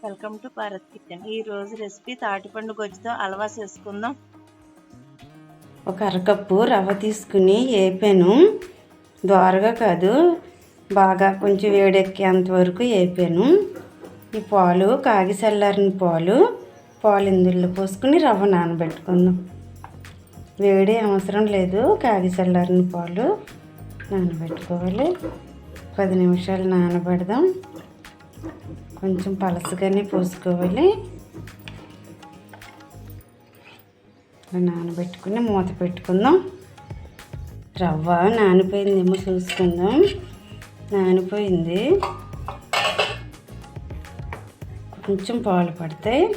Welcome to Bharat kitchen. ఈ రోజు recipe తాటిపండు గొజ్జుతో halwa చేసుకుందాం. ఒక అరకప్పు రవ్వ తీసుకుని వేపాను. దోరగా కాదు, బాగా కొంచెం వేడెక్కేంత వరకు వేపాను. ఈ పాలు కాగి చల్లారిన పాలు ఇందులో పోసుకుని రవ్వ నానబెట్టుకుందాం. వేడి అవసరం లేదు, కాగి చల్లారిన పాలు నానబెట్టుకోవాలి. 10 నిమిషాలు నానబెడదాం. కొంచెం పలసగానే పోసుకోవాలి. నానబెట్టుకుని మూత పెట్టుకుందాం. రవ్వ నానిపోయిందేమో చూసుకుందాం. నానిపోయింది. కొంచెం పాలు పడతాయి.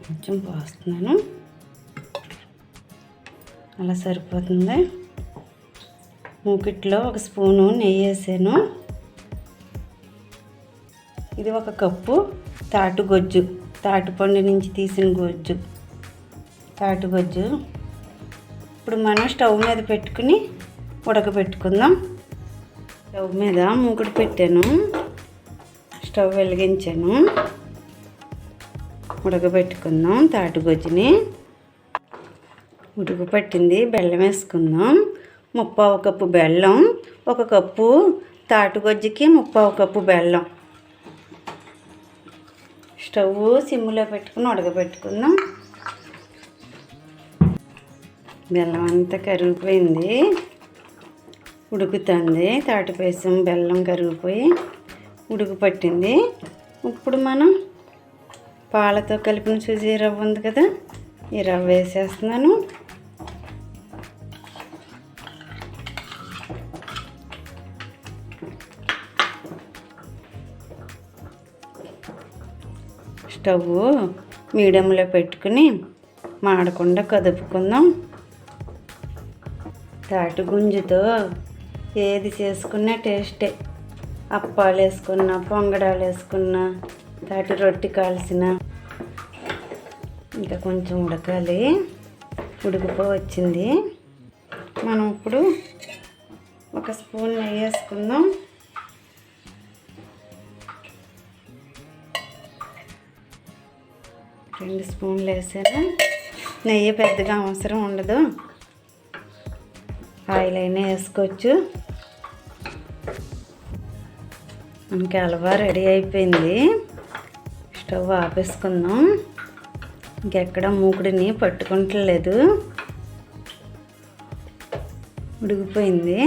కొంచెం పోస్తున్నాను, అలా సరిపోతుంది. మూకిట్లో 1 స్పూను నెయ్యి వేసాను. ఇది 1 కప్పు తాటిపండు నుంచి తీసిన తాటిగొజ్జు. ఇప్పుడు మనం స్టవ్ మీద పెట్టుకుని ఉడకబెట్టుకుందాం. స్టవ్ మీద మూకుడు పెట్టాను, స్టవ్ వెలిగించాను. ఉడకబెట్టుకుందాం. తాటిగొజ్జుని ఉడకపట్టింది. బెల్లం వేసుకుందాం. 1/4 కప్పు బెల్లం. 1 కప్పు తాటిగొజ్జుకి 1/4 కప్పు బెల్లం. స్టవ్ సిమ్లో పెట్టుకుని ఉడకబెట్టుకుందాం. బెల్లం అంతా కరిగిపోయింది, ఉడుకుతుంది. తాటిపాయసం బెల్లం కరిగిపోయి ఉడుకుపట్టింది. ఇప్పుడు మనం పాలతో కలిపిన సుజీ రవ్వ ఉంది కదా, ఈ రవ్వ వేసేస్తున్నాను. స్టవ్ మీడియంలో పెట్టుకుని మాడకుండా కదుపుకుందాం. తాటి గుంజుతో ఏది చేసుకున్నా టేస్టే. అప్పాలు వేసుకున్నా, పొంగడాలు వేసుకున్నా, తాటి రొట్టి కాల్చిన. ఇంకా కొంచెం ఉడకాలి. ఉడికిపోవచ్చింది. మనం ఇప్పుడు 1 స్పూన్ నెయ్యి వేసుకుందాం. రెండు స్పూన్లు వేసాను. నెయ్యి పెద్దగా అవసరం ఉండదు, ఆయిల్ అయినా వేసుకోవచ్చు. మనకి హల్వా రెడీ అయిపోయింది. స్టవ్ ఆపేసుకుందాం. ఇంకెక్కడ మూకుడిని పట్టుకుంటలేదు, ఉడికిపోయింది.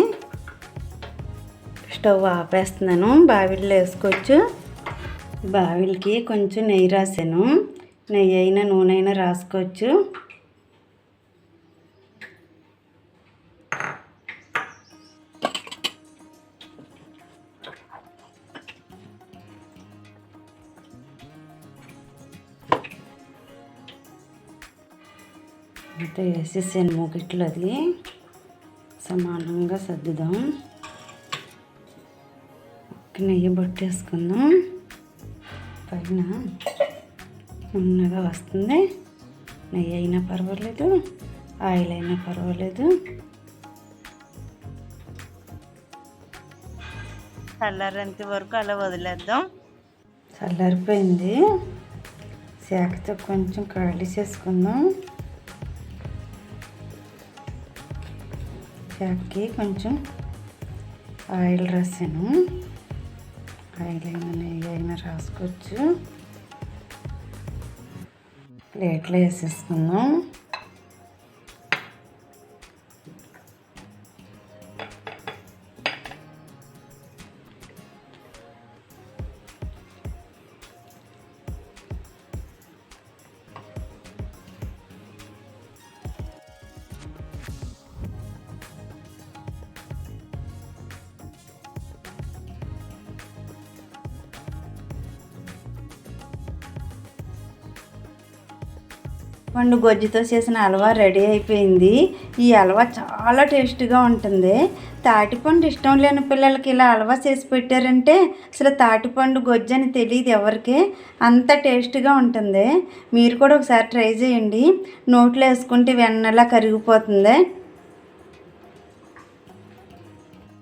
స్టవ్ ఆపేస్తున్నాను. బావిల్లో వేసుకోవచ్చు. బావిలకి కొంచెం నెయ్యి రాసాను. నెయ్యి అయినా నూనె అయినా రాసుకోవచ్చు. అంతా వేసేసాను మూకిట్లో. అది సమానంగా సర్దుదాం. నెయ్యి బొట్టేసుకుందాం. పైన ఉన్నగా వస్తుంది. నెయ్యి అయినా పర్వాలేదు, ఆయిల్ అయినా పర్వాలేదు. చల్లారేంత వరకు అలా వదిలేద్దాం. చల్లారిపోయింది. శాఖతో కొంచెం ఖాళీ చేసుకుందాం. శాఖకి కొంచెం ఆయిల్ రాసాను. ఆయిల్ అయినా నెయ్యి అయినా రాసుకోవచ్చు. ప్లేట్లో వేసేసుకుందాం. పండు గొజ్జుతో చేసిన హల్వా రెడీ అయిపోయింది. ఈ హల్వా చాలా టేస్ట్గా ఉంటుంది. తాటిపండు ఇష్టం లేని పిల్లలకి ఇలా హల్వా చేసి పెట్టారంటే అసలు తాటిపండు గొజ్జు అని తెలియదు ఎవరికి, అంత టేస్ట్గా ఉంటుంది. మీరు కూడా ఒకసారి ట్రై చేయండి. నోట్లో వేసుకుంటే వెన్నలా కరిగిపోతుంది.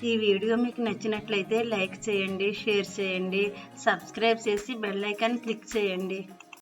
ఈ వీడియో మీకు నచ్చినట్లయితే లైక్ చేయండి, షేర్ చేయండి, సబ్స్క్రైబ్ చేసి బెల్ ఐకాన్ క్లిక్ చేయండి.